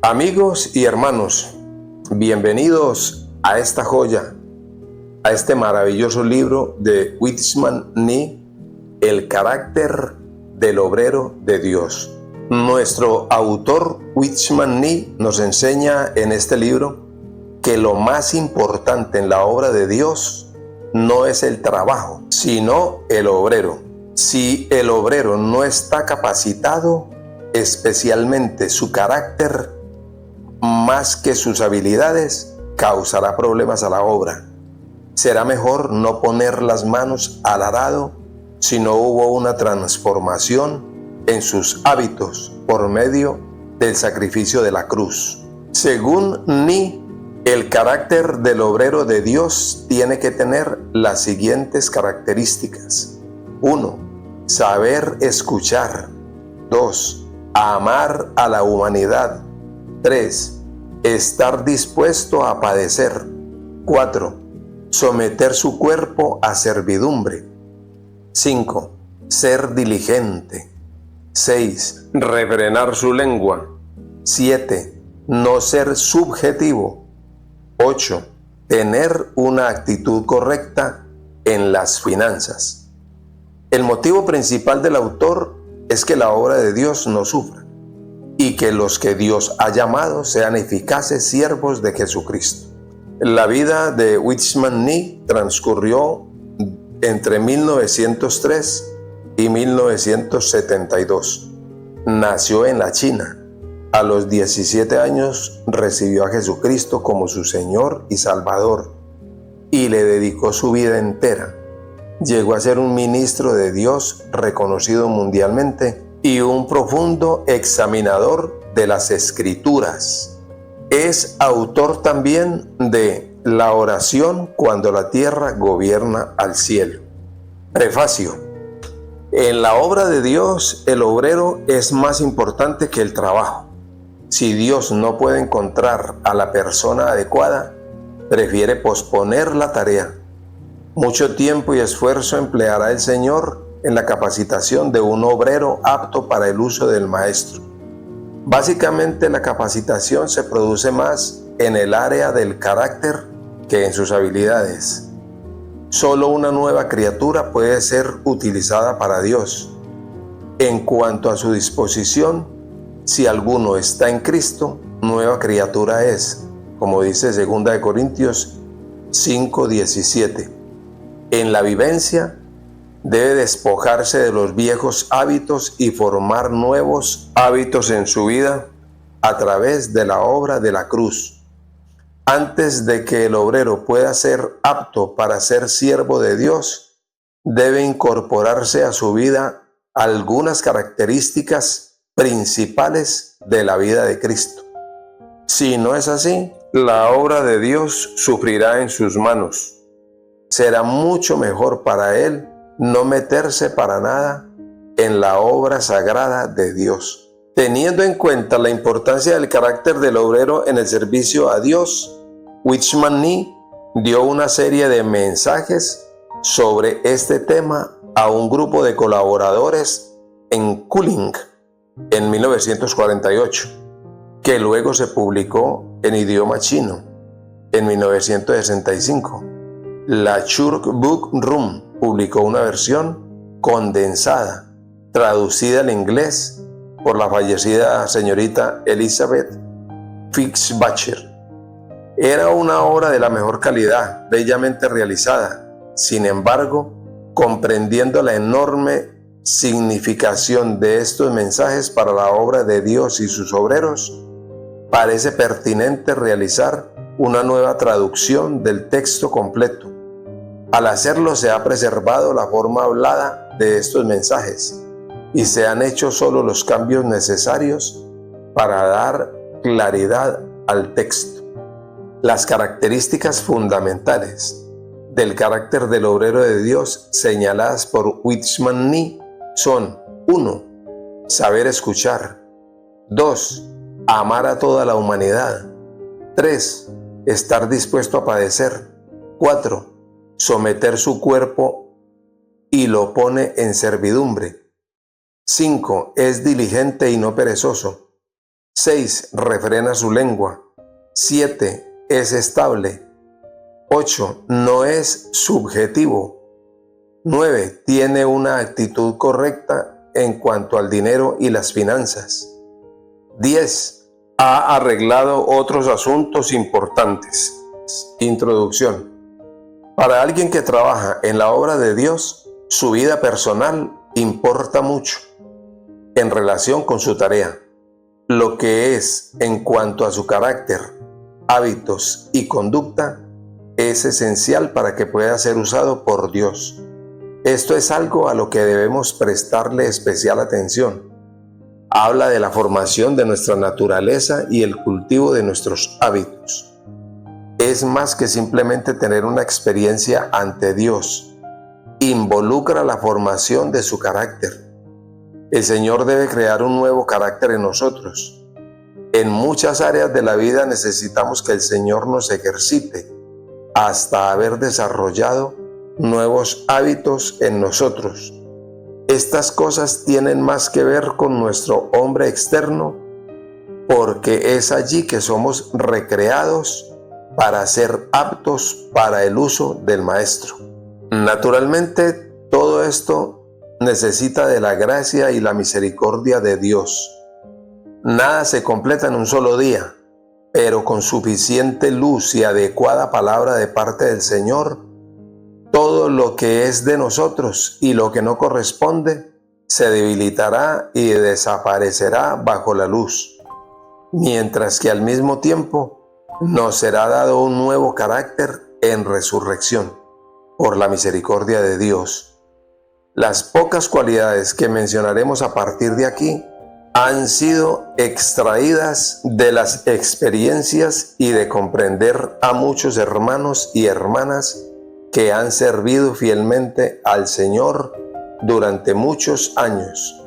Amigos y hermanos, bienvenidos a esta joya, a este maravilloso libro de Wichmann Nee, El carácter del obrero de Dios. Nuestro autor Wichmann Nee nos enseña en este libro que lo más importante en la obra de Dios no es el trabajo, sino el obrero. Si el obrero no está capacitado, especialmente su carácter, más que sus habilidades, causará problemas a la obra. Será mejor no poner las manos al arado si no hubo una transformación en sus hábitos por medio del sacrificio de la cruz. Según Nee, el carácter del obrero de Dios tiene que tener las siguientes características. 1. Saber escuchar. 2. Amar a la humanidad. 3. Estar dispuesto a padecer. 4. Someter su cuerpo a servidumbre. 5. Ser diligente. 6. Refrenar su lengua. 7. No ser subjetivo. 8. Tener una actitud correcta en las finanzas. El motivo principal del autor es que la obra de Dios no sufra y que los que Dios ha llamado sean eficaces siervos de Jesucristo. La vida de Wichmann Nee transcurrió entre 1903 y 1972. Nació en la China. A los 17 años recibió a Jesucristo como su Señor y Salvador y le dedicó su vida entera. Llegó a ser un ministro de Dios reconocido mundialmente y un profundo examinador de las Escrituras. Es autor también de La oración cuando la tierra gobierna al cielo. Prefacio. En la obra de Dios, el obrero es más importante que el trabajo. Si Dios no puede encontrar a la persona adecuada, prefiere posponer la tarea. Mucho tiempo y esfuerzo empleará el Señor en la capacitación de un obrero apto para el uso del maestro. Básicamente, la capacitación se produce más en el área del carácter que en sus habilidades. Solo una nueva criatura puede ser utilizada para Dios. En cuanto a su disposición, si alguno está en Cristo, nueva criatura es, como dice 2 Corintios 5:17. En la vivencia, debe despojarse de los viejos hábitos y formar nuevos hábitos en su vida a través de la obra de la cruz. Antes de que el obrero pueda ser apto para ser siervo de Dios, debe incorporarse a su vida algunas características principales de la vida de Cristo. Si no es así, la obra de Dios sufrirá en sus manos. Será mucho mejor para él no meterse para nada en la obra sagrada de Dios. Teniendo en cuenta la importancia del carácter del obrero en el servicio a Dios, Wichmann Nee dio una serie de mensajes sobre este tema a un grupo de colaboradores en Kulin en 1948, que luego se publicó en idioma chino en 1965. La Church Book Room publicó una versión condensada, traducida al inglés por la fallecida señorita Elizabeth Fishbacher. Era una obra de la mejor calidad, bellamente realizada. Sin embargo, comprendiendo la enorme significación de estos mensajes para la obra de Dios y sus obreros, parece pertinente realizar una nueva traducción del texto completo. Al hacerlo, se ha preservado la forma hablada de estos mensajes y se han hecho solo los cambios necesarios para dar claridad al texto. Las características fundamentales del carácter del obrero de Dios señaladas por Wichmann Nee son: 1. Saber escuchar. 2. Amar a toda la humanidad. 3. Estar dispuesto a padecer. 4. Someter su cuerpo y lo pone en servidumbre. 5. Es diligente y no perezoso. 6. Refrena su lengua. 7. Es estable. 8. No es subjetivo. 9. Tiene una actitud correcta en cuanto al dinero y las finanzas. 10. Ha arreglado otros asuntos importantes. Introducción. Para alguien que trabaja en la obra de Dios, su vida personal importa mucho en relación con su tarea. Lo que es en cuanto a su carácter, hábitos y conducta es esencial para que pueda ser usado por Dios. Esto es algo a lo que debemos prestarle especial atención. Habla de la formación de nuestra naturaleza y el cultivo de nuestros hábitos. Es más que simplemente tener una experiencia ante Dios. Involucra la formación de su carácter. El Señor debe crear un nuevo carácter en nosotros. En muchas áreas de la vida necesitamos que el Señor nos ejercite hasta haber desarrollado nuevos hábitos en nosotros. Estas cosas tienen más que ver con nuestro hombre externo, porque es allí que somos recreados para ser aptos para el uso del Maestro. Naturalmente, todo esto necesita de la gracia y la misericordia de Dios. Nada se completa en un solo día, pero con suficiente luz y adecuada palabra de parte del Señor, todo lo que es de nosotros y lo que no corresponde se debilitará y desaparecerá bajo la luz, mientras que al mismo tiempo nos será dado un nuevo carácter en resurrección, por la misericordia de Dios. Las pocas cualidades que mencionaremos a partir de aquí han sido extraídas de las experiencias y de comprender a muchos hermanos y hermanas que han servido fielmente al Señor durante muchos años.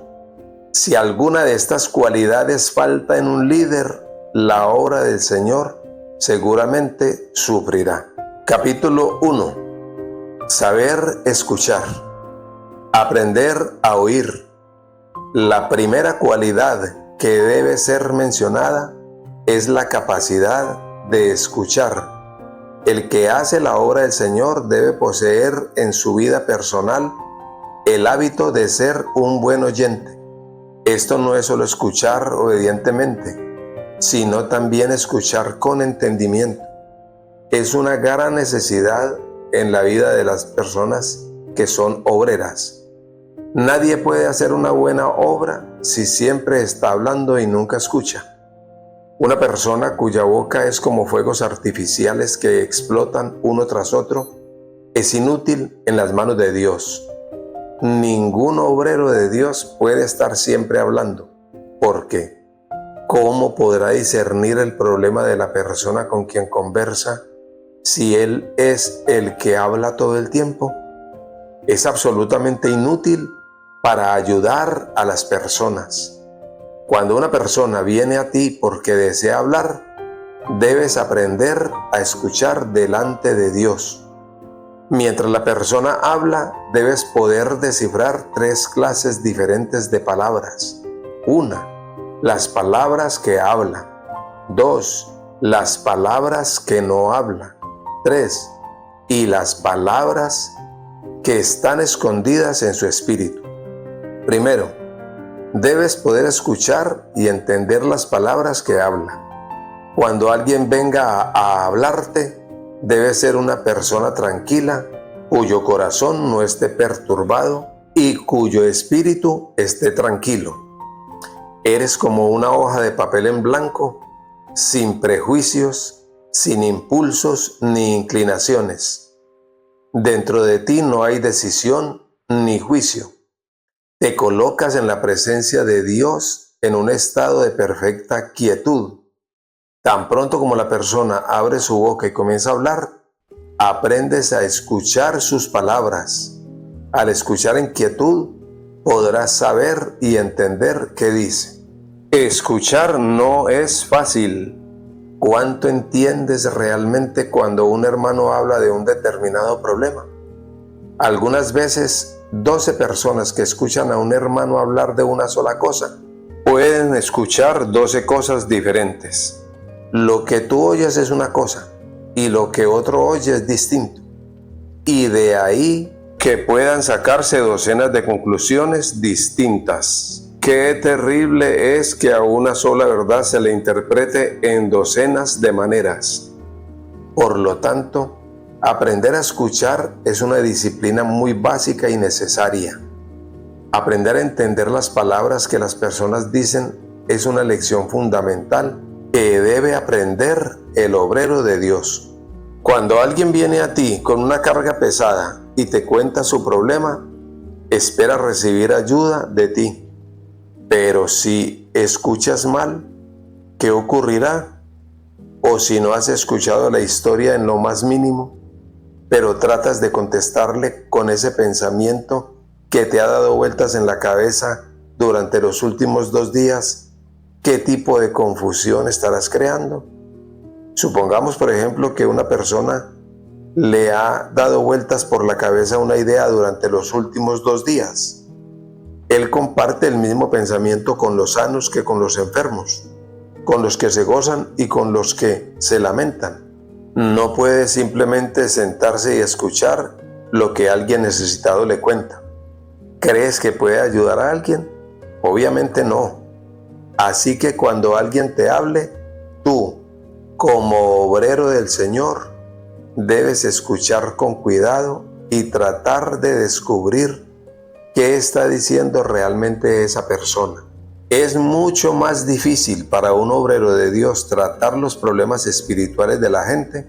Si alguna de estas cualidades falta en un líder, la obra del Señor seguramente sufrirá. Capítulo 1. Saber escuchar. Aprender a oír. La primera cualidad que debe ser mencionada es la capacidad de escuchar. El que hace la obra del Señor debe poseer en su vida personal el hábito de ser un buen oyente. Esto no es solo escuchar obedientemente, sino también escuchar con entendimiento. Es una gran necesidad en la vida de las personas que son obreras. Nadie puede hacer una buena obra si siempre está hablando y nunca escucha. Una persona cuya boca es como fuegos artificiales que explotan uno tras otro es inútil en las manos de Dios. Ningún obrero de Dios puede estar siempre hablando. ¿Por qué? ¿Cómo podrá discernir el problema de la persona con quien conversa si él es el que habla todo el tiempo? Es absolutamente inútil para ayudar a las personas. Cuando una persona viene a ti porque desea hablar, debes aprender a escuchar delante de Dios. Mientras la persona habla, debes poder descifrar 3 clases diferentes de palabras. 1. Las palabras que habla. 2. Las palabras que no habla. 3. Y las palabras que están escondidas en su espíritu. Primero, debes poder escuchar y entender las palabras que habla. Cuando alguien venga a hablarte, debe ser una persona tranquila, cuyo corazón no esté perturbado y cuyo espíritu esté tranquilo. Eres como una hoja de papel en blanco, sin prejuicios, sin impulsos ni inclinaciones. Dentro de ti no hay decisión ni juicio. Te colocas en la presencia de Dios en un estado de perfecta quietud. Tan pronto como la persona abre su boca y comienza a hablar, aprendes a escuchar sus palabras. Al escuchar en quietud, podrás saber y entender qué dice. Escuchar no es fácil. ¿Cuánto entiendes realmente cuando un hermano habla de un determinado problema? Algunas veces 12 personas que escuchan a un hermano hablar de una sola cosa pueden escuchar 12 cosas diferentes. Lo que tú oyes es una cosa y lo que otro oye es distinto. Y de ahí que puedan sacarse docenas de conclusiones distintas. Qué terrible es que a una sola verdad se le interprete en docenas de maneras. Por lo tanto, aprender a escuchar es una disciplina muy básica y necesaria. Aprender a entender las palabras que las personas dicen es una lección fundamental que debe aprender el obrero de Dios. Cuando alguien viene a ti con una carga pesada y te cuenta su problema, espera recibir ayuda de ti. Pero si escuchas mal, ¿qué ocurrirá? O si no has escuchado la historia en lo más mínimo, pero tratas de contestarle con ese pensamiento que te ha dado vueltas en la cabeza durante los últimos 2 días, ¿qué tipo de confusión estarás creando? Supongamos, por ejemplo, que una persona le ha dado vueltas por la cabeza una idea durante los últimos 2 días. Él comparte el mismo pensamiento con los sanos que con los enfermos, con los que se gozan y con los que se lamentan. No puede simplemente sentarse y escuchar lo que alguien necesitado le cuenta. ¿Crees que puede ayudar a alguien? Obviamente no. Así que cuando alguien te hable, tú, como obrero del Señor, debes escuchar con cuidado y tratar de descubrir qué está diciendo realmente esa persona. Es mucho más difícil para un obrero de Dios tratar los problemas espirituales de la gente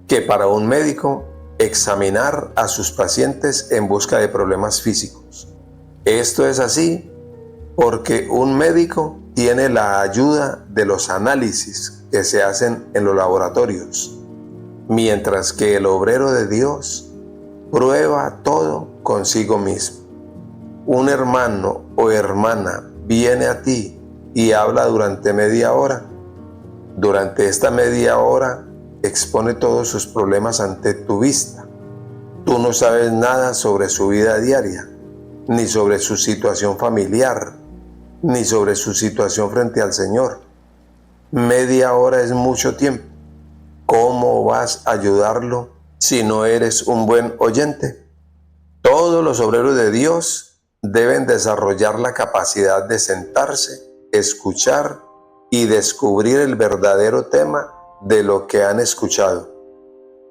que para un médico examinar a sus pacientes en busca de problemas físicos. Esto es así porque un médico tiene la ayuda de los análisis que se hacen en los laboratorios, mientras que el obrero de Dios prueba todo consigo mismo. Un hermano o hermana viene a ti y habla durante media hora. Durante esta media hora expone todos sus problemas ante tu vista. Tú no sabes nada sobre su vida diaria, ni sobre su situación familiar, ni sobre su situación frente al Señor. Media hora es mucho tiempo. ¿Cómo vas a ayudarlo si no eres un buen oyente? Todos los obreros de Dios deben desarrollar la capacidad de sentarse, escuchar y descubrir el verdadero tema de lo que han escuchado.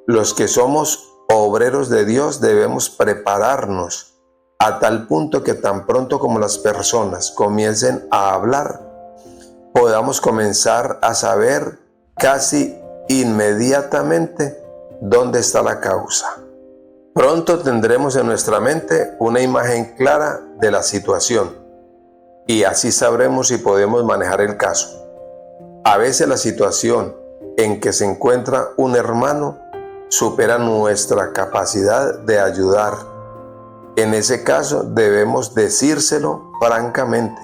Los que somos obreros de Dios debemos prepararnos a tal punto que tan pronto como las personas comiencen a hablar, podamos comenzar a saber casi inmediatamente dónde está la causa. Pronto tendremos en nuestra mente una imagen clara de la situación y así sabremos si podemos manejar el caso. A veces la situación en que se encuentra un hermano supera nuestra capacidad de ayudar. En ese caso debemos decírselo francamente.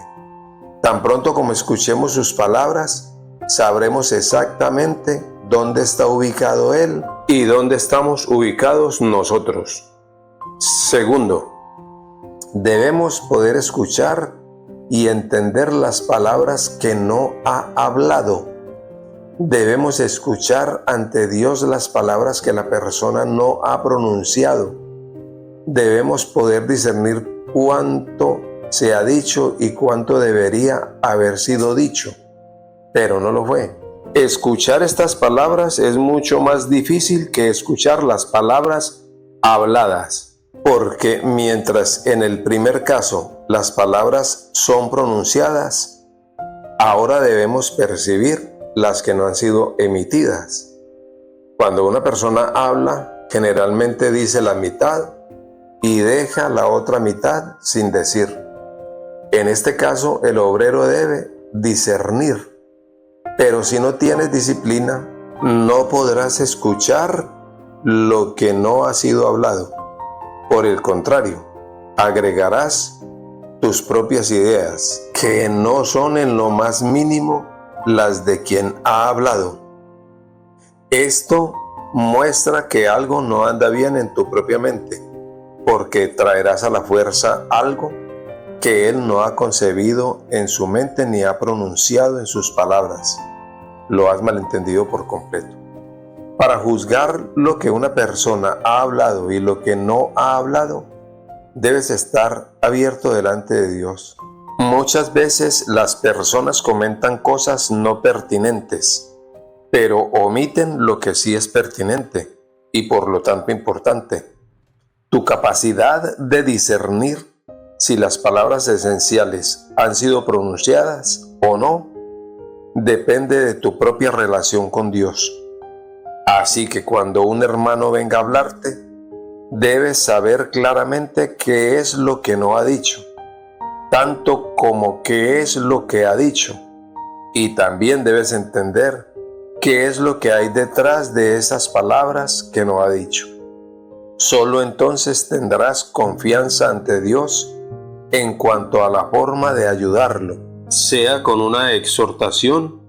Tan pronto como escuchemos sus palabras, sabremos exactamente dónde está ubicado él y dónde estamos ubicados nosotros. Segundo, debemos poder escuchar y entender las palabras que no ha hablado. Debemos escuchar ante Dios las palabras que la persona no ha pronunciado. Debemos poder discernir cuánto se ha dicho y cuánto debería haber sido dicho, pero no lo fue. Escuchar estas palabras es mucho más difícil que escuchar las palabras habladas, porque mientras en el primer caso las palabras son pronunciadas, ahora debemos percibir las que no han sido emitidas. Cuando una persona habla, generalmente dice la mitad y deja la otra mitad sin decir. En este caso, el obrero debe discernir. Pero si no tienes disciplina, no podrás escuchar lo que no ha sido hablado. Por el contrario, agregarás tus propias ideas, que no son en lo más mínimo las de quien ha hablado. Esto muestra que algo no anda bien en tu propia mente, porque traerás a la fuerza algo que él no ha concebido en su mente ni ha pronunciado en sus palabras. Lo has malentendido por completo. Para juzgar lo que una persona ha hablado y lo que no ha hablado, debes estar abierto delante de Dios. Muchas veces las personas comentan cosas no pertinentes, pero omiten lo que sí es pertinente y por lo tanto importante. Tu capacidad de discernir si las palabras esenciales han sido pronunciadas o no depende de tu propia relación con Dios. Así que cuando un hermano venga a hablarte, debes saber claramente qué es lo que no ha dicho, tanto como qué es lo que ha dicho, y también debes entender qué es lo que hay detrás de esas palabras que no ha dicho. Solo entonces tendrás confianza ante Dios en cuanto a la forma de ayudarlo, sea con una exhortación,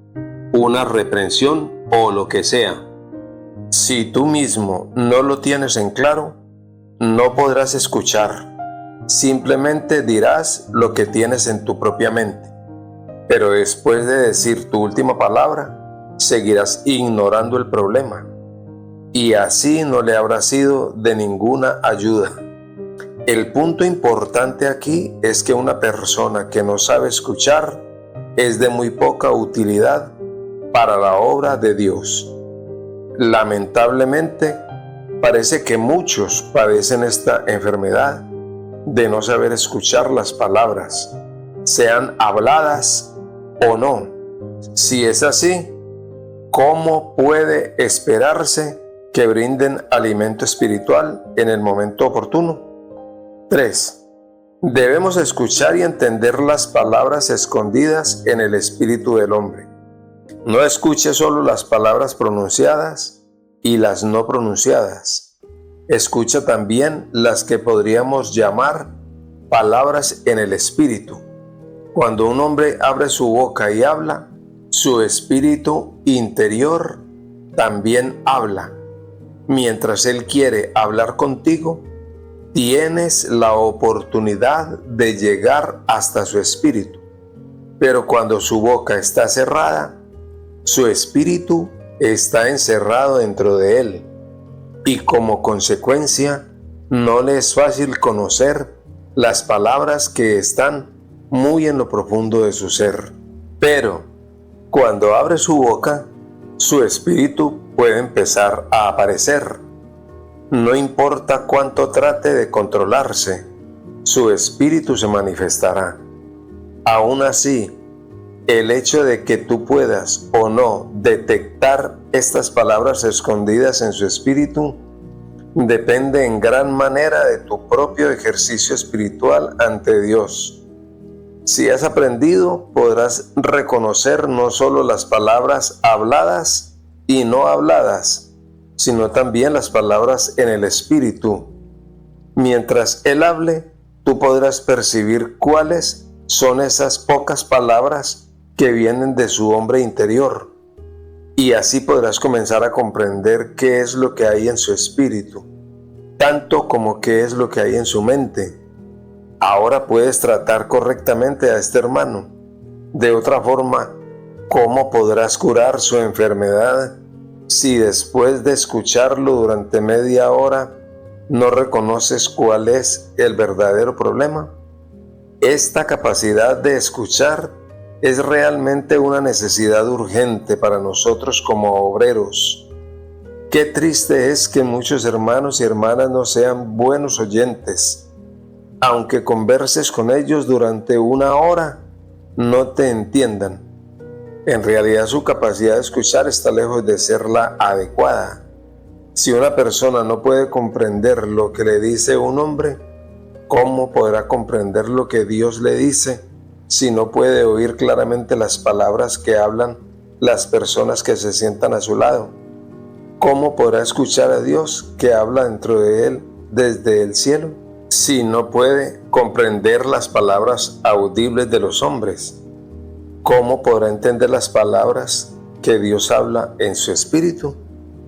una reprensión o lo que sea. Si tú mismo no lo tienes en claro, no podrás escuchar. Simplemente dirás lo que tienes en tu propia mente. Pero después de decir tu última palabra, seguirás ignorando el problema. Y así no le habrá sido de ninguna ayuda. El punto importante aquí es que una persona que no sabe escuchar es de muy poca utilidad para la obra de Dios. Lamentablemente, parece que muchos padecen esta enfermedad de no saber escuchar las palabras, sean habladas o no. Si es así, ¿cómo puede esperarse que brinden alimento espiritual en el momento oportuno? 3. Debemos escuchar y entender las palabras escondidas en el espíritu del hombre. No escuche solo las palabras pronunciadas y las no pronunciadas. Escucha también las que podríamos llamar palabras en el espíritu. Cuando un hombre abre su boca y habla, su espíritu interior también habla. Mientras él quiere hablar contigo, tienes la oportunidad de llegar hasta su espíritu. Pero cuando su boca está cerrada, su espíritu está encerrado dentro de él y como consecuencia no le es fácil conocer las palabras que están muy en lo profundo de su ser. Pero cuando abre su boca, su espíritu puede empezar a aparecer. No importa cuánto trate de controlarse, su espíritu se manifestará. Aún así, el hecho de que tú puedas o no detectar estas palabras escondidas en su espíritu depende en gran manera de tu propio ejercicio espiritual ante Dios. Si has aprendido, podrás reconocer no solo las palabras habladas y no habladas, sino también las palabras en el espíritu. Mientras Él hable, tú podrás percibir cuáles son esas pocas palabras que vienen de su hombre interior, y así podrás comenzar a comprender qué es lo que hay en su espíritu, tanto como qué es lo que hay en su mente. Ahora puedes tratar correctamente a este hermano. De otra forma, ¿cómo podrás curar su enfermedad si después de escucharlo durante media hora no reconoces cuál es el verdadero problema? Esta capacidad de escuchar es realmente una necesidad urgente para nosotros como obreros. Qué triste es que muchos hermanos y hermanas no sean buenos oyentes. Aunque converses con ellos durante una hora, no te entiendan. En realidad su capacidad de escuchar está lejos de ser la adecuada. Si una persona no puede comprender lo que le dice un hombre, ¿cómo podrá comprender lo que Dios le dice si no puede oír claramente las palabras que hablan las personas que se sientan a su lado? ¿Cómo podrá escuchar a Dios que habla dentro de él desde el cielo si no puede comprender las palabras audibles de los hombres? ¿Cómo podrá entender las palabras que Dios habla en su espíritu?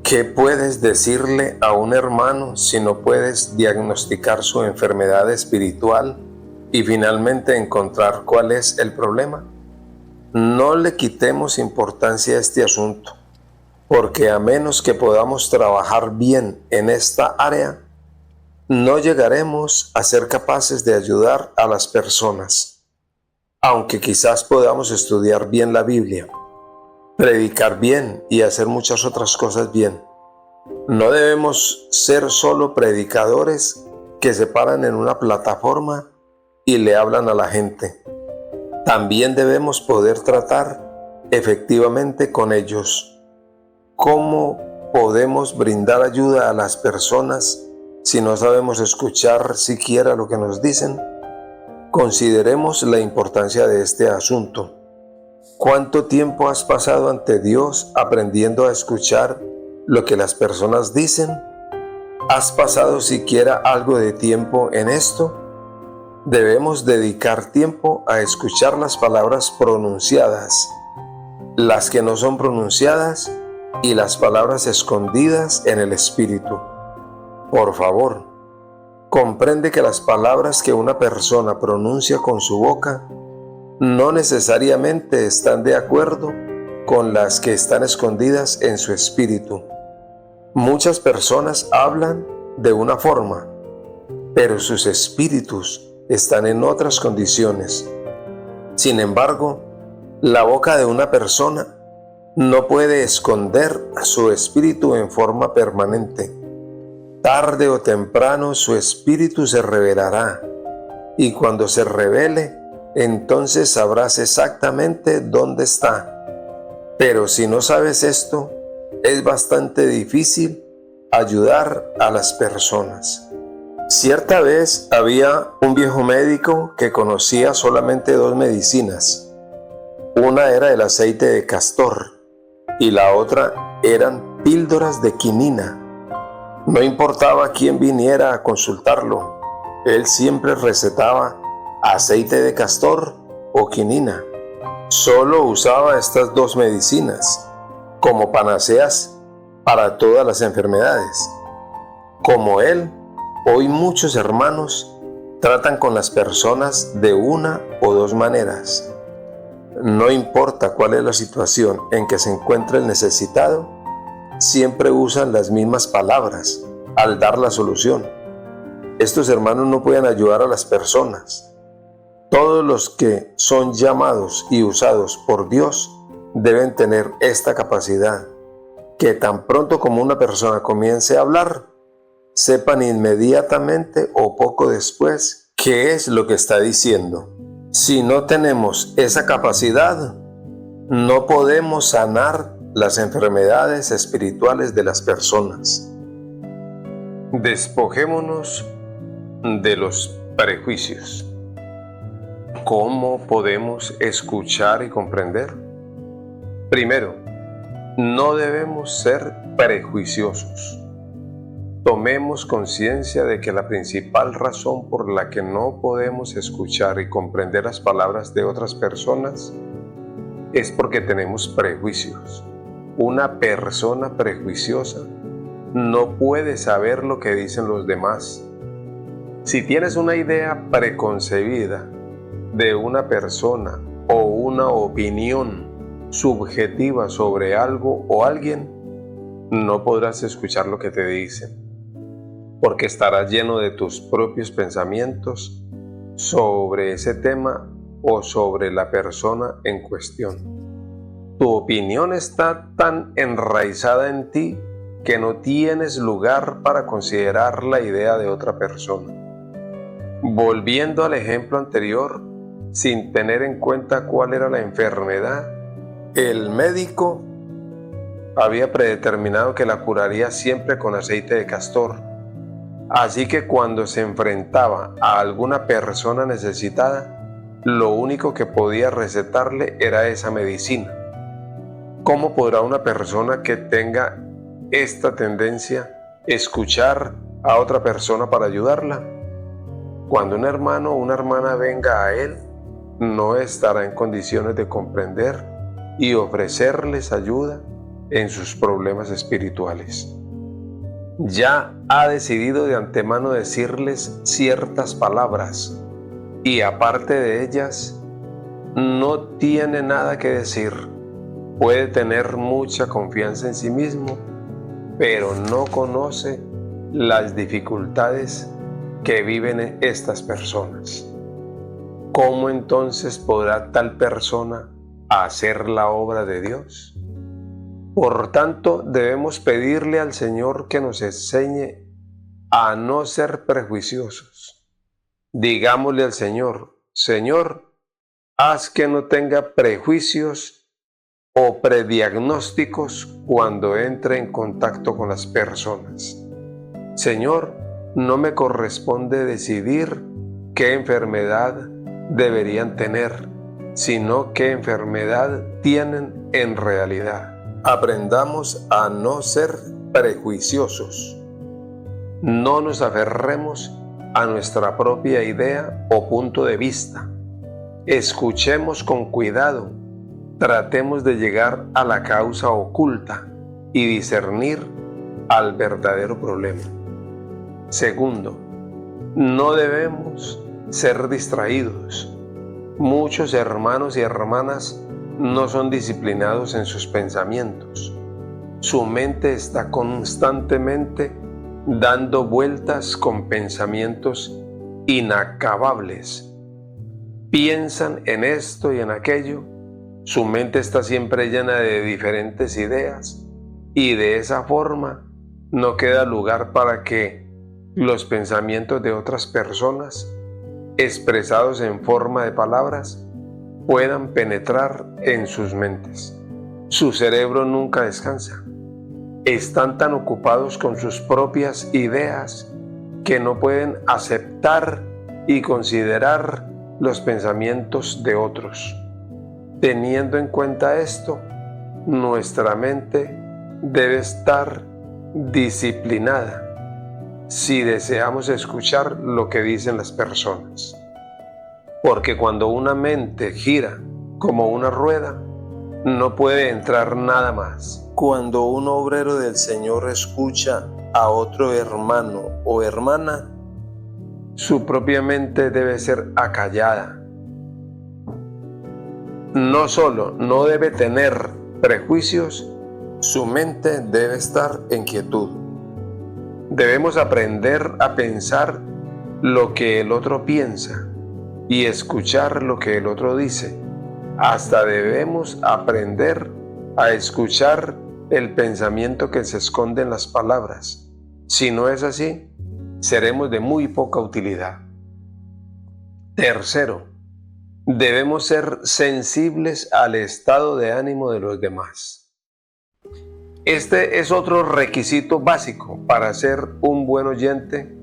¿Qué puedes decirle a un hermano si no puedes diagnosticar su enfermedad espiritual y finalmente encontrar cuál es el problema. No le quitemos importancia a este asunto, porque a menos que podamos trabajar bien en esta área, no llegaremos a ser capaces de ayudar a las personas. Aunque quizás podamos estudiar bien la Biblia, predicar bien y hacer muchas otras cosas bien, no debemos ser solo predicadores que se paran en una plataforma y le hablan a la gente. También debemos poder tratar efectivamente con ellos. ¿Cómo podemos brindar ayuda a las personas si no sabemos escuchar siquiera lo que nos dicen? Consideremos la importancia de este asunto. ¿Cuánto tiempo has pasado ante Dios aprendiendo a escuchar lo que las personas dicen? ¿Has pasado siquiera algo de tiempo en esto? Debemos dedicar tiempo a escuchar las palabras pronunciadas, las que no son pronunciadas y las palabras escondidas en el Espíritu. Por favor, comprende que las palabras que una persona pronuncia con su boca no necesariamente están de acuerdo con las que están escondidas en su espíritu. Muchas personas hablan de una forma, pero sus espíritus están en otras condiciones. Sin embargo, la boca de una persona no puede esconder su espíritu en forma permanente. Tarde o temprano su espíritu se revelará, y cuando se revele, entonces sabrás exactamente dónde está. Pero si no sabes esto, es bastante difícil ayudar a las personas. Cierta vez había un viejo médico que conocía solamente 2 medicinas. Una era el aceite de castor y la otra eran píldoras de quinina. No importaba quién viniera a consultarlo, él siempre recetaba aceite de castor o quinina. Solo usaba estas 2 medicinas como panaceas para todas las enfermedades. Como él, hoy muchos hermanos tratan con las personas de una o 2 maneras. No importa cuál es la situación en que se encuentre el necesitado, siempre usan las mismas palabras al dar la solución. Estos hermanos no pueden ayudar a las personas. Todos los que son llamados y usados por Dios deben tener esta capacidad, que tan pronto como una persona comience a hablar, sepan inmediatamente o poco después qué es lo que está diciendo. Si no tenemos esa capacidad, no podemos sanar las enfermedades espirituales de las personas. Despojémonos de los prejuicios. ¿Cómo podemos escuchar y comprender? Primero, no debemos ser prejuiciosos. Tomemos conciencia de que la principal razón por la que no podemos escuchar y comprender las palabras de otras personas es porque tenemos prejuicios. Una persona prejuiciosa no puede saber lo que dicen los demás. Si tienes una idea preconcebida de una persona o una opinión subjetiva sobre algo o alguien, no podrás escuchar lo que te dicen, porque estarás lleno de tus propios pensamientos sobre ese tema o sobre la persona en cuestión. Tu opinión está tan enraizada en ti que no tienes lugar para considerar la idea de otra persona. Volviendo al ejemplo anterior, sin tener en cuenta cuál era la enfermedad, el médico había predeterminado que la curaría siempre con aceite de castor. Así que cuando se enfrentaba a alguna persona necesitada, lo único que podía recetarle era esa medicina. ¿Cómo podrá una persona que tenga esta tendencia escuchar a otra persona para ayudarla? Cuando un hermano o una hermana venga a él, no estará en condiciones de comprender y ofrecerles ayuda en sus problemas espirituales. Ya ha decidido de antemano decirles ciertas palabras, y aparte de ellas no tiene nada que decir. Puede tener mucha confianza en sí mismo, pero no conoce las dificultades que viven estas personas. ¿Cómo entonces podrá tal persona hacer la obra de Dios? Por tanto, debemos pedirle al Señor que nos enseñe a no ser prejuiciosos. Digámosle al Señor: Señor, haz que no tenga prejuicios o prediagnósticos cuando entre en contacto con las personas. Señor, no me corresponde decidir qué enfermedad deberían tener, sino qué enfermedad tienen en realidad. Aprendamos a no ser prejuiciosos. No nos aferremos a nuestra propia idea o punto de vista. Escuchemos con cuidado. Tratemos de llegar a la causa oculta y discernir al verdadero problema. Segundo, no debemos ser distraídos. Muchos hermanos y hermanas no son disciplinados en sus pensamientos. Su mente está constantemente dando vueltas con pensamientos inacabables. Piensan en esto y en aquello. Su mente está siempre llena de diferentes ideas y de esa forma no queda lugar para que los pensamientos de otras personas, expresados en forma de palabras, puedan penetrar en sus mentes. Su cerebro nunca descansa. Están tan ocupados con sus propias ideas que no pueden aceptar y considerar los pensamientos de otros. Teniendo en cuenta esto, nuestra mente debe estar disciplinada si deseamos escuchar lo que dicen las personas. Porque cuando una mente gira como una rueda, no puede entrar nada más. Cuando un obrero del Señor escucha a otro hermano o hermana, su propia mente debe ser acallada. No solo no debe tener prejuicios, su mente debe estar en quietud. Debemos aprender a pensar lo que el otro piensa y escuchar lo que el otro dice. Hasta debemos aprender a escuchar el pensamiento que se esconde en las palabras. Si no es así, seremos de muy poca utilidad. Tercero, debemos ser sensibles al estado de ánimo de los demás. Este es otro requisito básico para ser un buen oyente,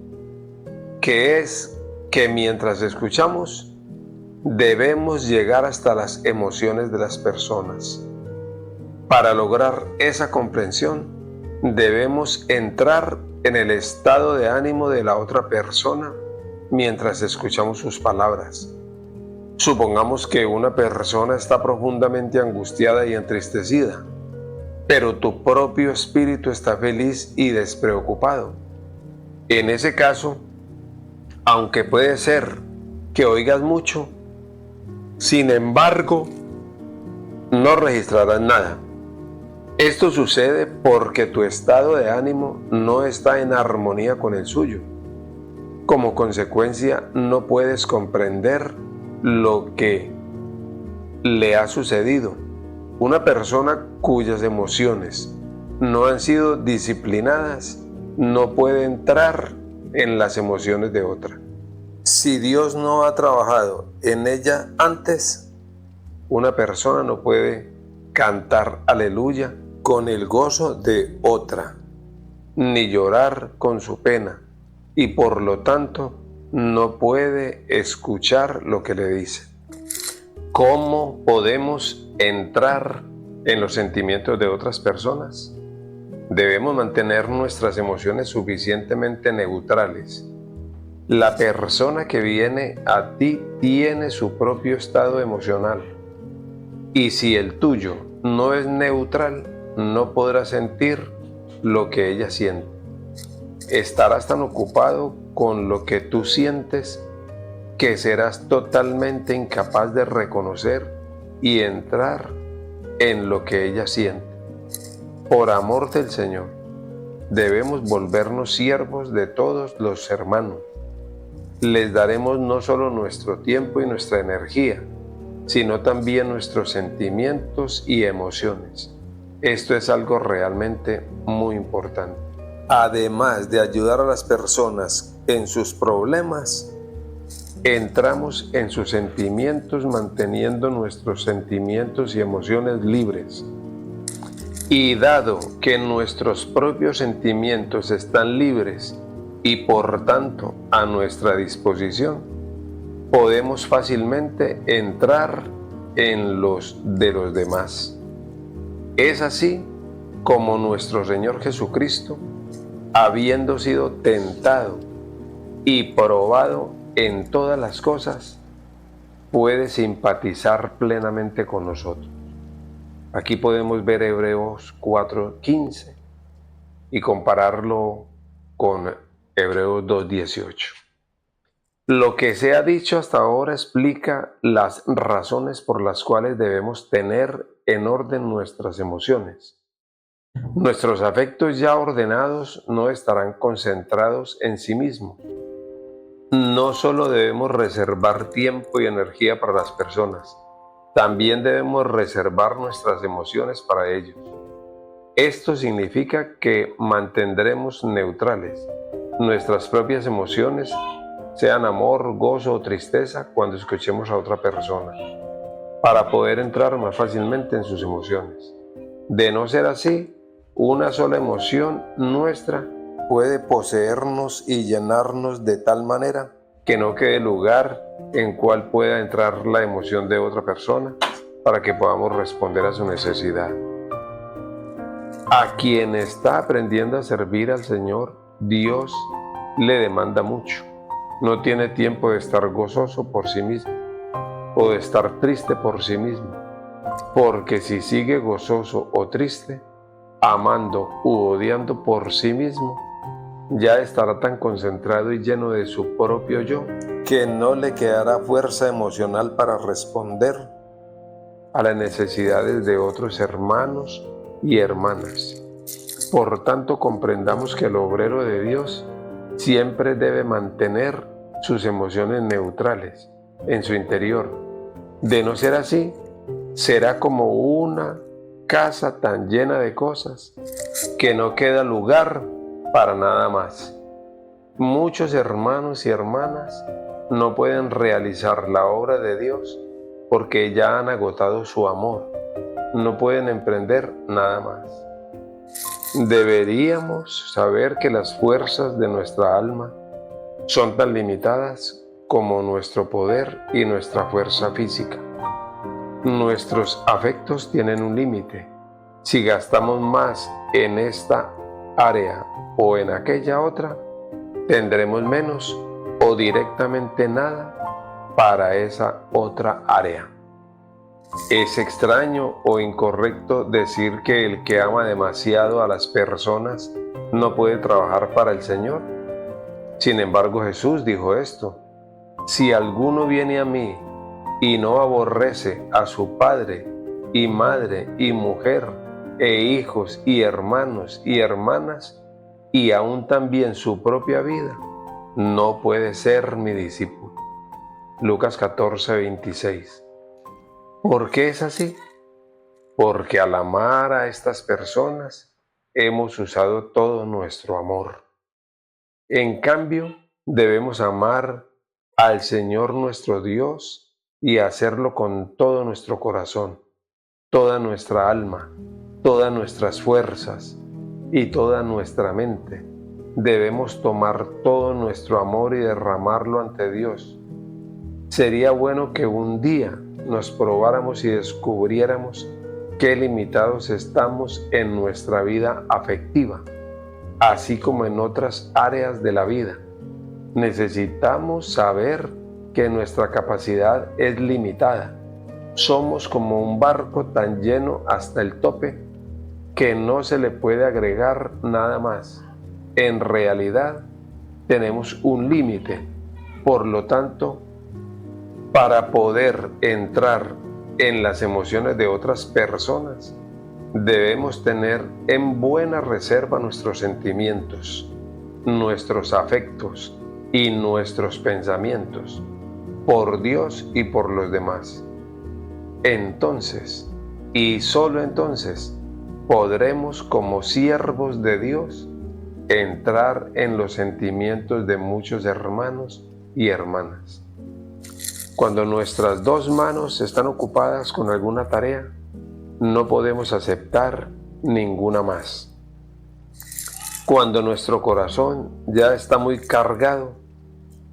que es que mientras escuchamos, debemos llegar hasta las emociones de las personas. Para lograr esa comprensión, debemos entrar en el estado de ánimo de la otra persona mientras escuchamos sus palabras. Supongamos que una persona está profundamente angustiada y entristecida, pero tu propio espíritu está feliz y despreocupado. En ese caso, aunque puede ser que oigas mucho, sin embargo, no registrarás nada. Esto sucede porque tu estado de ánimo no está en armonía con el suyo. Como consecuencia, no puedes comprender lo que le ha sucedido. Una persona cuyas emociones no han sido disciplinadas no puede entrar en las emociones de otra. Si Dios no ha trabajado en ella antes, una persona no puede cantar aleluya con el gozo de otra, ni llorar con su pena, y por lo tanto no puede escuchar lo que le dice. ¿Cómo podemos entrar en los sentimientos de otras personas? Debemos mantener nuestras emociones suficientemente neutrales. La persona que viene a ti tiene su propio estado emocional, y si el tuyo no es neutral, no podrás sentir lo que ella siente. Estarás tan ocupado con lo que tú sientes que serás totalmente incapaz de reconocer y entrar en lo que ella siente. Por amor del Señor, debemos volvernos siervos de todos los hermanos. Les daremos no solo nuestro tiempo y nuestra energía, sino también nuestros sentimientos y emociones. Esto es algo realmente muy importante. Además de ayudar a las personas en sus problemas, entramos en sus sentimientos manteniendo nuestros sentimientos y emociones libres. Y dado que nuestros propios sentimientos están libres y por tanto a nuestra disposición, podemos fácilmente entrar en los de los demás. Es así como nuestro Señor Jesucristo, habiendo sido tentado y probado en todas las cosas, puede simpatizar plenamente con nosotros. Aquí podemos ver Hebreos 4:15 y compararlo con Hebreos 2:18. Lo que se ha dicho hasta ahora explica las razones por las cuales debemos tener en orden nuestras emociones. Nuestros afectos ya ordenados no estarán concentrados en sí mismos. No solo debemos reservar tiempo y energía para las personas, también debemos reservar nuestras emociones para ellos. Esto significa que mantendremos neutrales nuestras propias emociones, sean amor, gozo o tristeza, cuando escuchemos a otra persona, para poder entrar más fácilmente en sus emociones. De no ser así, una sola emoción nuestra puede poseernos y llenarnos de tal manera que no quede lugar en cual pueda entrar la emoción de otra persona para que podamos responder a su necesidad. A quien está aprendiendo a servir al Señor, Dios le demanda mucho. No tiene tiempo de estar gozoso por sí mismo o de estar triste por sí mismo, porque si sigue gozoso o triste, amando u odiando por sí mismo, ya estará tan concentrado y lleno de su propio yo que no le quedará fuerza emocional para responder a las necesidades de otros hermanos y hermanas. Por tanto, comprendamos que el obrero de Dios siempre debe mantener sus emociones neutrales en su interior. De no ser así, será como una casa tan llena de cosas que no queda lugar para nada más. Muchos hermanos y hermanas no pueden realizar la obra de Dios porque ya han agotado su amor. No pueden emprender nada más. Deberíamos saber que las fuerzas de nuestra alma son tan limitadas como nuestro poder y nuestra fuerza física. Nuestros afectos tienen un límite. Si gastamos más en esta área o en aquella otra, tendremos menos o directamente nada para esa otra área. ¿Es extraño o incorrecto decir que el que ama demasiado a las personas no puede trabajar para el Señor? Sin embargo, Jesús dijo esto: si alguno viene a mí y no aborrece a su padre y madre y mujer e hijos y hermanos y hermanas y aún también su propia vida, no puede ser mi discípulo. Lucas 14:26. ¿Por qué es así? Porque al amar a estas personas hemos usado todo nuestro amor. En cambio, debemos amar al Señor nuestro Dios y hacerlo con todo nuestro corazón, toda nuestra alma, todas nuestras fuerzas y toda nuestra mente. Debemos tomar todo nuestro amor y derramarlo ante Dios. Sería bueno que un día nos probáramos y descubriéramos qué limitados estamos en nuestra vida afectiva, así como en otras áreas de la vida. Necesitamos saber que nuestra capacidad es limitada. Somos como un barco tan lleno hasta el tope que no se le puede agregar nada más. En realidad, tenemos un límite. Por lo tanto, Para poder entrar en las emociones de otras personas, debemos tener en buena reserva nuestros sentimientos, nuestros afectos y nuestros pensamientos por Dios y por los demás. Entonces, y solo entonces, podremos como siervos de Dios entrar en los sentimientos de muchos hermanos y hermanas. Cuando nuestras dos manos están ocupadas con alguna tarea, no podemos aceptar ninguna más. Cuando nuestro corazón ya está muy cargado,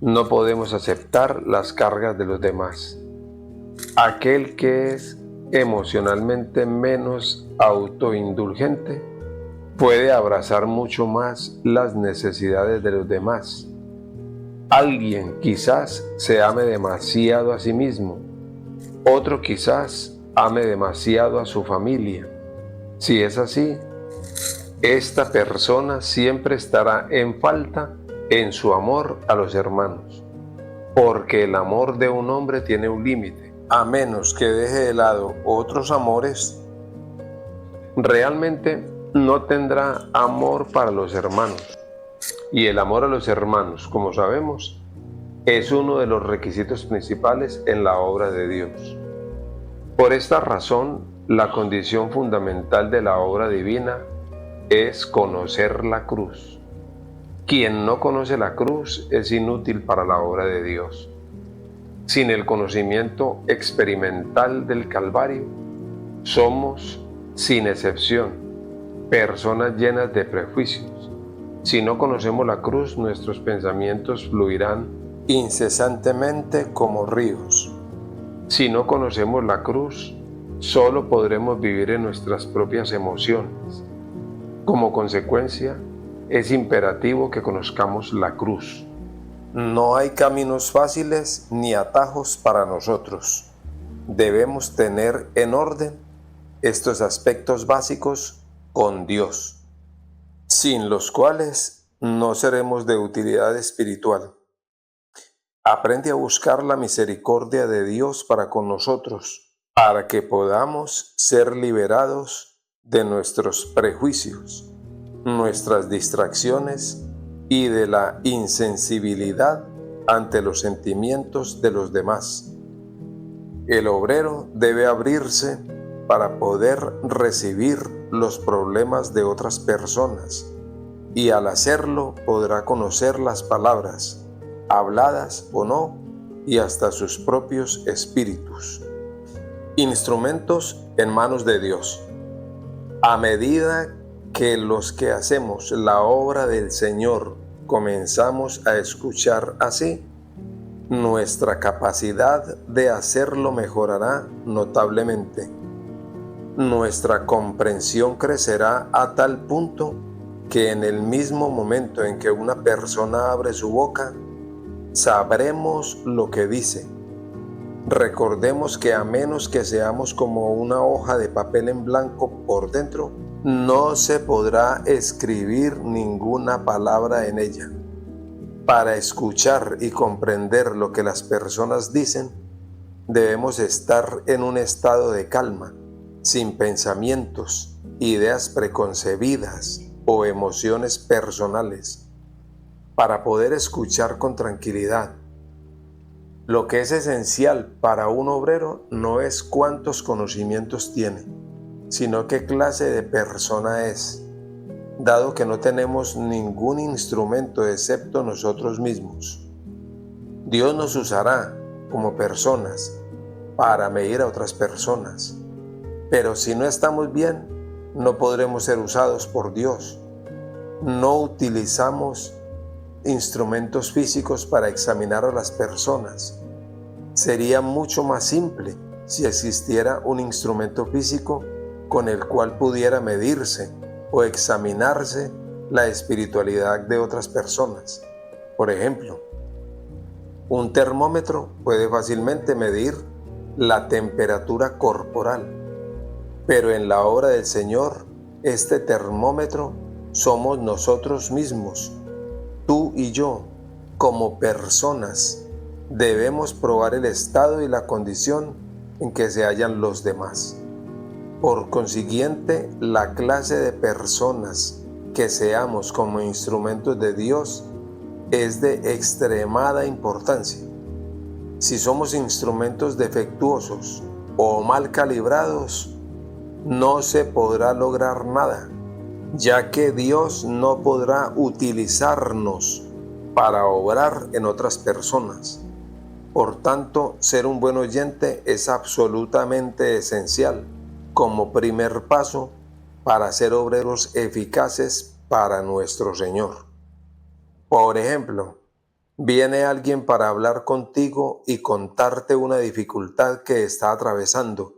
no podemos aceptar las cargas de los demás. Aquel que es emocionalmente menos autoindulgente puede abrazar mucho más las necesidades de los demás. Alguien quizás se ame demasiado a sí mismo, otro quizás ame demasiado a su familia. Si es así, esta persona siempre estará en falta en su amor a los hermanos, porque el amor de un hombre tiene un límite. A menos que deje de lado otros amores, realmente no tendrá amor para los hermanos. Y el amor a los hermanos, como sabemos, es uno de los requisitos principales en la obra de Dios. Por esta razón, la condición fundamental de la obra divina es conocer la cruz. Quien no conoce la cruz es inútil para la obra de Dios. Sin el conocimiento experimental del Calvario, somos, sin excepción, personas llenas de prejuicios. Si no conocemos la cruz, nuestros pensamientos fluirán incesantemente como ríos. Si no conocemos la cruz, solo podremos vivir en nuestras propias emociones. Como consecuencia, es imperativo que conozcamos la cruz. No hay caminos fáciles ni atajos para nosotros. Debemos tener en orden estos aspectos básicos con Dios, sin los cuales no seremos de utilidad espiritual. Aprende a buscar la misericordia de Dios para con nosotros, para que podamos ser liberados de nuestros prejuicios, nuestras distracciones y de la insensibilidad ante los sentimientos de los demás. El obrero debe abrirse para poder recibir los problemas de otras personas, y al hacerlo podrá conocer las palabras, habladas o no, y hasta sus propios espíritus. Instrumentos en manos de Dios. A medida que los que hacemos la obra del Señor comenzamos a escuchar así, nuestra capacidad de hacerlo mejorará notablemente. Nuestra comprensión crecerá a tal punto que en el mismo momento en que una persona abre su boca, sabremos lo que dice. Recordemos que a menos que seamos como una hoja de papel en blanco por dentro, no se podrá escribir ninguna palabra en ella. Para escuchar y comprender lo que las personas dicen, debemos estar en un estado de calma, sin pensamientos, ideas preconcebidas o emociones personales, para poder escuchar con tranquilidad. Lo que es esencial para un obrero no es cuántos conocimientos tiene, sino qué clase de persona es, dado que no tenemos ningún instrumento excepto nosotros mismos. Dios nos usará como personas para medir a otras personas, pero si no estamos bien, no podremos ser usados por Dios. No utilizamos instrumentos físicos para examinar a las personas. Sería mucho más simple si existiera un instrumento físico con el cual pudiera medirse o examinarse la espiritualidad de otras personas. Por ejemplo, un termómetro puede fácilmente medir la temperatura corporal, pero en la obra del Señor, este termómetro somos nosotros mismos, tú y yo, como personas, debemos probar el estado y la condición en que se hallan los demás. Por consiguiente, la clase de personas que seamos como instrumentos de Dios es de extremada importancia. Si somos instrumentos defectuosos o mal calibrados, no se podrá lograr nada, ya que Dios no podrá utilizarnos para obrar en otras personas. Por tanto, ser un buen oyente es absolutamente esencial como primer paso para ser obreros eficaces para nuestro Señor. Por ejemplo, viene alguien para hablar contigo y contarte una dificultad que está atravesando.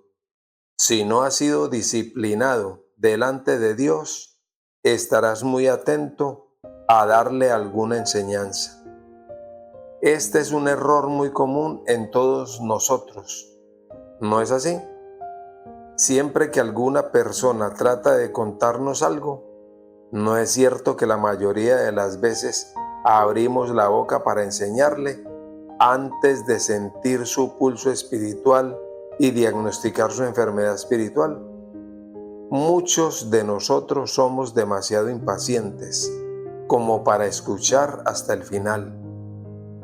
Si no has sido disciplinado delante de Dios, estarás muy atento a darle alguna enseñanza. Este es un error muy común en todos nosotros. ¿No es así? Siempre que alguna persona trata de contarnos algo, ¿no es cierto que la mayoría de las veces abrimos la boca para enseñarle antes de sentir su pulso espiritual y diagnosticar su enfermedad espiritual? Muchos de nosotros somos demasiado impacientes como para escuchar hasta el final.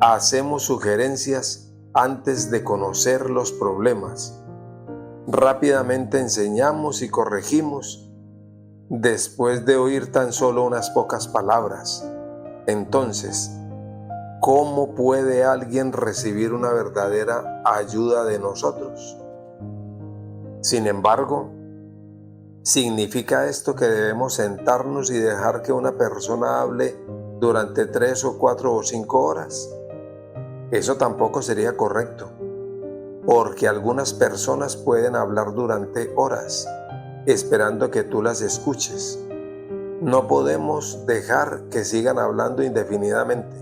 Hacemos sugerencias antes de conocer los problemas. Rápidamente enseñamos y corregimos después de oír tan solo unas pocas palabras. Entonces, ¿cómo puede alguien recibir una verdadera ayuda de nosotros? Sin embargo, ¿significa esto que debemos sentarnos y dejar que una persona hable durante 3 o 4 o 5 horas? Eso tampoco sería correcto, porque algunas personas pueden hablar durante horas, esperando que tú las escuches. No podemos dejar que sigan hablando indefinidamente.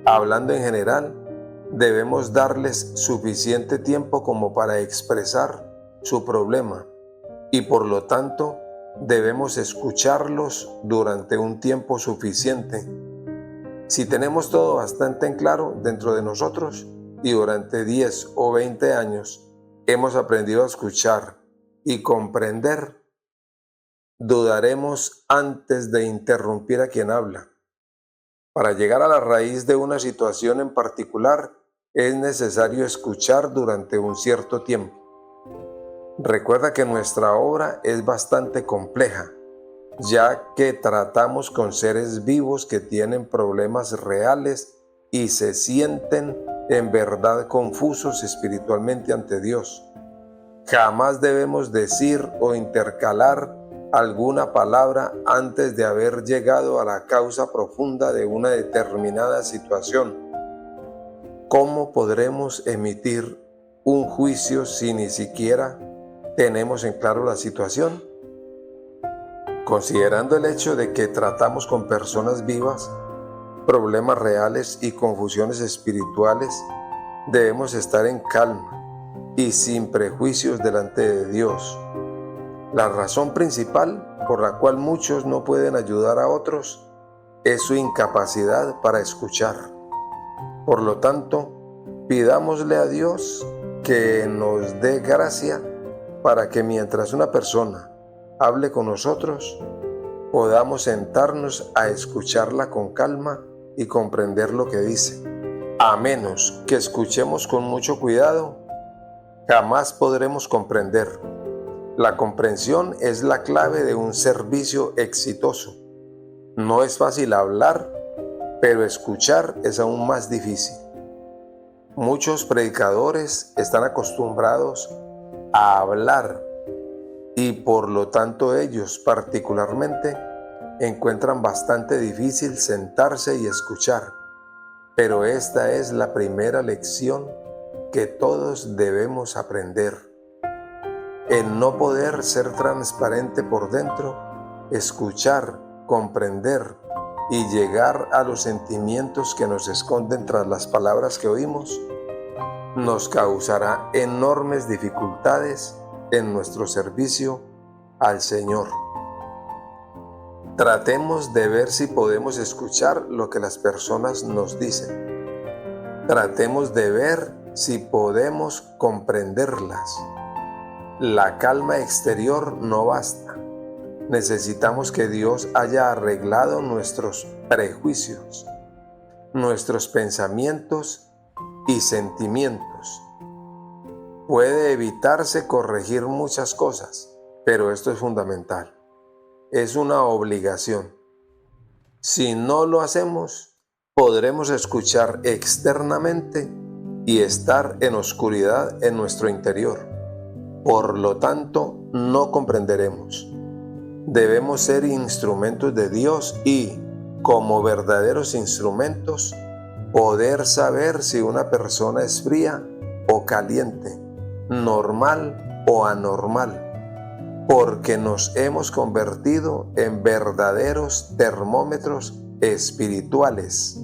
Hablando en general, debemos darles suficiente tiempo como para expresar su problema y por lo tanto debemos escucharlos durante un tiempo suficiente. Si tenemos todo bastante en claro dentro de nosotros y durante 10 o 20 años hemos aprendido a escuchar y comprender, dudaremos antes de interrumpir a quien habla. Para llegar a la raíz de una situación en particular, es necesario escuchar durante un cierto tiempo. Recuerda que nuestra obra es bastante compleja, ya que tratamos con seres vivos que tienen problemas reales y se sienten en verdad confusos espiritualmente ante Dios. Jamás debemos decir o intercalar alguna palabra antes de haber llegado a la causa profunda de una determinada situación. ¿Cómo podremos emitir un juicio si ni siquiera tenemos en claro la situación? Considerando el hecho de que tratamos con personas vivas, problemas reales y confusiones espirituales, debemos estar en calma y sin prejuicios delante de Dios. La razón principal por la cual muchos no pueden ayudar a otros es su incapacidad para escuchar. Por lo tanto, pidámosle a Dios que nos dé gracia para que mientras una persona hable con nosotros, podamos sentarnos a escucharla con calma y comprender lo que dice. A menos que escuchemos con mucho cuidado, jamás podremos comprender. La comprensión es la clave de un servicio exitoso. No es fácil hablar, pero escuchar es aún más difícil. Muchos predicadores están acostumbrados a hablar y por lo tanto ellos particularmente encuentran bastante difícil sentarse y escuchar. Pero esta es la primera lección que todos debemos aprender. El no poder ser transparente por dentro, escuchar, comprender y llegar a los sentimientos que nos esconden tras las palabras que oímos, nos causará enormes dificultades en nuestro servicio al Señor. Tratemos de ver si podemos escuchar lo que las personas nos dicen. Tratemos de ver si podemos comprenderlas. La calma exterior no basta. Necesitamos que Dios haya arreglado nuestros prejuicios, nuestros pensamientos y sentimientos. Puede evitarse corregir muchas cosas, pero esto es fundamental. Es una obligación. Si no lo hacemos, podremos escuchar externamente y estar en oscuridad en nuestro interior. Por lo tanto, no comprenderemos. Debemos ser instrumentos de Dios y, como verdaderos instrumentos, poder saber si una persona es fría o caliente, normal o anormal, porque nos hemos convertido en verdaderos termómetros espirituales.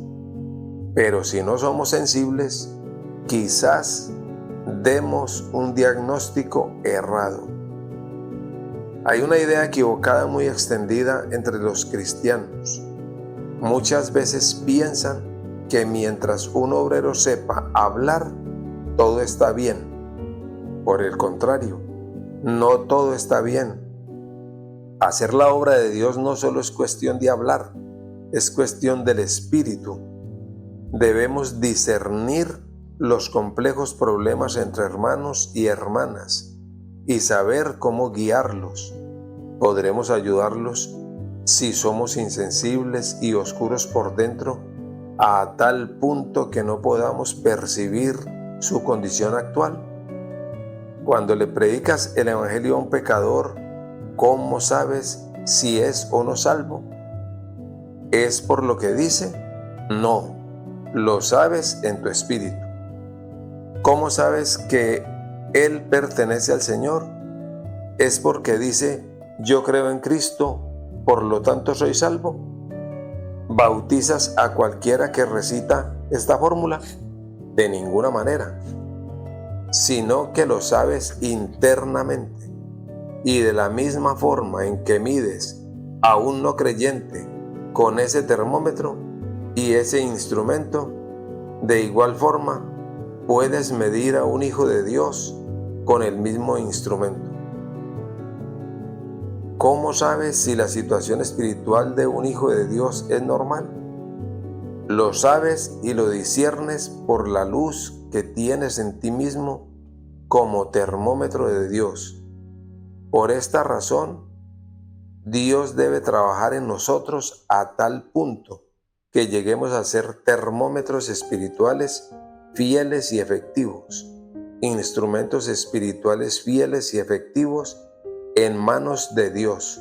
Pero si no somos sensibles, quizás demos un diagnóstico errado. Hay una idea equivocada muy extendida entre los cristianos. Muchas veces piensan que mientras un obrero sepa hablar, todo está bien. Por el contrario, no todo está bien. Hacer la obra de Dios no solo es cuestión de hablar, es cuestión del espíritu. Debemos discernir los complejos problemas entre hermanos y hermanas y saber cómo guiarlos. Podremos ayudarlos si somos insensibles y oscuros por dentro a tal punto que no podamos percibir su condición actual. Cuando le predicas el evangelio a un pecador, ¿cómo sabes si es o no salvo? ¿Es por lo que dice? No, lo sabes en tu espíritu. ¿Cómo sabes que él pertenece al Señor? ¿Es porque dice, yo creo en Cristo, por lo tanto soy salvo? ¿Bautizas a cualquiera que recita esta fórmula? De ninguna manera, sino que lo sabes internamente. Y de la misma forma en que mides a un no creyente con ese termómetro y ese instrumento, de igual forma puedes medir a un hijo de Dios con el mismo instrumento. ¿Cómo sabes si la situación espiritual de un hijo de Dios es normal? Lo sabes y lo disciernes por la luz que tienes en ti mismo como termómetro de Dios. Por esta razón, Dios debe trabajar en nosotros a tal punto que lleguemos a ser termómetros espirituales fieles y efectivos, instrumentos espirituales fieles y efectivos en manos de Dios.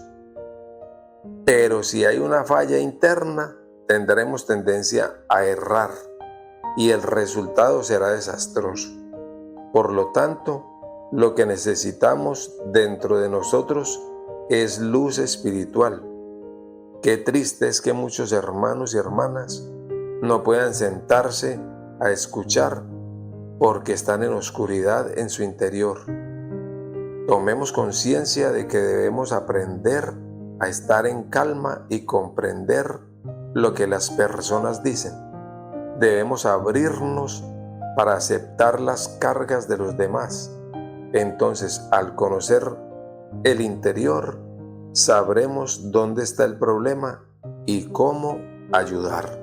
Pero si hay una falla interna, tendremos tendencia a errar y el resultado será desastroso. Por lo tanto, lo que necesitamos dentro de nosotros es luz espiritual. Qué triste es que muchos hermanos y hermanas no puedan sentarse a escuchar porque están en oscuridad en su interior. Tomemos conciencia de que debemos aprender a estar en calma y comprender lo que las personas dicen. Debemos abrirnos para aceptar las cargas de los demás. Entonces, al conocer el interior, sabremos dónde está el problema y cómo ayudar.